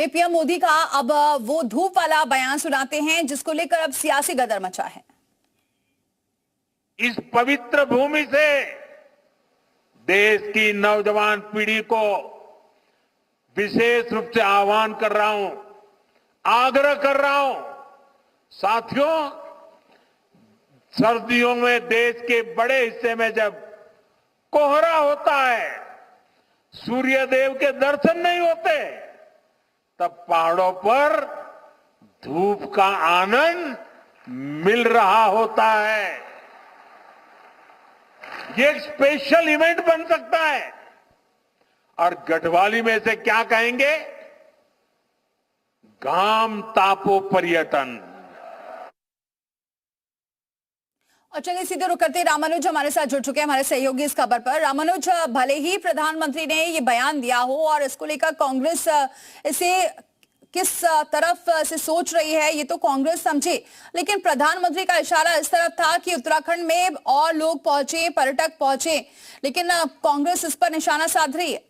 वे PM Modi का अब वो धूप वाला बयान सुनाते हैं जिसको लेकर अब सियासी गदर मचा है। इस पवित्र भूमि से देश की नौजवान पीढ़ी को विशेष रूप से आह्वान कर रहा हूं, आग्रह कर रहा हूं। साथियों, सर्दियों में देश के बड़े हिस्से में जब कोहरा होता है, सूर्य देव के दर्शन नहीं होते, तब पहाड़ों पर धूप का आनंद मिल रहा होता है। ये एक स्पेशल इवेंट बन सकता है। और गढ़वाली में से क्या कहेंगे? घाम तापो पर्यटन। और चलिए सीधे रुक करते, रामानुज हमारे साथ जुड़ चुके हैं, हमारे सहयोगी इस खबर पर। रामानुज, भले ही प्रधानमंत्री ने ये बयान दिया हो और इसको लेकर कांग्रेस इसे किस तरफ से सोच रही है ये तो कांग्रेस समझे, लेकिन प्रधानमंत्री का इशारा इस तरफ था कि उत्तराखंड में और लोग पहुंचे, पर्यटक पहुंचे, लेकिन कांग्रेस इस पर निशाना साध रही है।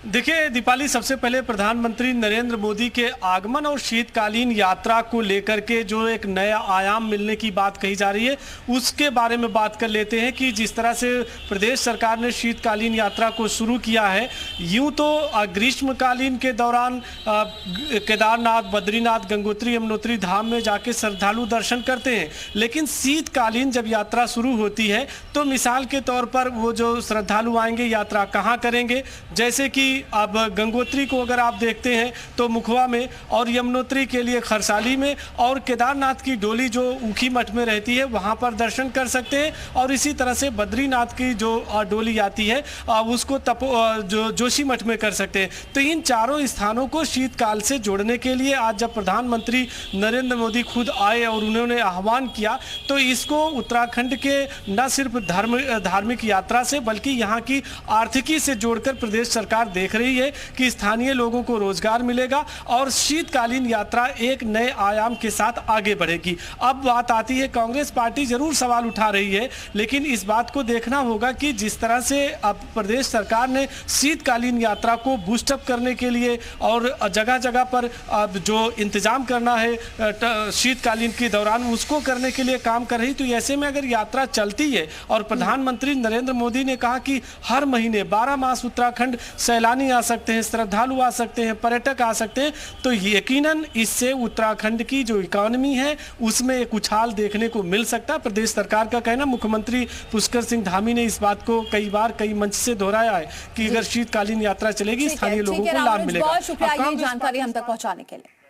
देखिए दीपाली, सबसे पहले प्रधानमंत्री नरेंद्र मोदी के आगमन और शीतकालीन यात्रा को लेकर के जो एक नया आयाम मिलने की बात कही जा रही है उसके बारे में बात कर लेते हैं कि जिस तरह से प्रदेश सरकार ने शीतकालीन यात्रा को शुरू किया है, यूं तो ग्रीष्मकालीन के दौरान केदारनाथ, बद्रीनाथ, गंगोत्री, यमुनोत्री धाम में जाके श्रद्धालु दर्शन करते हैं, लेकिन शीतकालीन जब यात्रा शुरू होती है तो मिसाल के तौर पर वो जो श्रद्धालु आएंगे यात्रा कहाँ करेंगे। जैसे कि अब गंगोत्री को अगर आप देखते हैं तो मुखवा में, और यमुनोत्री के लिए खरसाली में, और केदारनाथ की डोली जो ऊखी मठ में रहती है वहां पर दर्शन कर सकते हैं। और इसी तरह से बद्रीनाथ की जो डोली आती है उसको जो जोशी मठ में कर सकते हैं। तो इन चारों स्थानों को शीतकाल से जोड़ने के लिए आज जब प्रधानमंत्री नरेंद्र मोदी खुद आए और उन्होंने आह्वान किया तो इसको उत्तराखंड के न सिर्फ धार्मिक यात्रा से बल्कि यहाँ की आर्थिकी से जोड़कर प्रदेश सरकार देख रही है कि स्थानीय लोगों को रोजगार मिलेगा और शीतकालीन यात्रा एक नए आयाम के साथ आगे बढ़ेगी। अब बात आती है, कांग्रेस पार्टी जरूर सवाल उठा रही है, लेकिन इस बात को देखना होगा कि जिस तरह से अब प्रदेश सरकार ने शीतकालीन यात्रा को बूस्टअप करने के लिए और जगह जगह पर अब जो इंतजाम करना है शीतकालीन के दौरान उसको करने के लिए काम कर रही, तो ऐसे में अगर यात्रा चलती है और प्रधानमंत्री नरेंद्र मोदी ने कहा कि हर महीने 12 मास उत्तराखंड सैलानी आ सकते हैं, श्रद्धालु आ सकते हैं, पर्यटक आ सकते हैं, तो यकीनन इससे उत्तराखंड की जो इकोनॉमी है उसमें एक उछाल देखने को मिल सकता है। प्रदेश सरकार का कहना, मुख्यमंत्री पुष्कर सिंह धामी ने इस बात को कई बार कई मंच से दोहराया है कि अगर शीतकालीन यात्रा चलेगी स्थानीय लोगों को लाभ मिलेगा। बहुत शुक्रिया ये जानकारी हम तक पहुंचाने के लिए।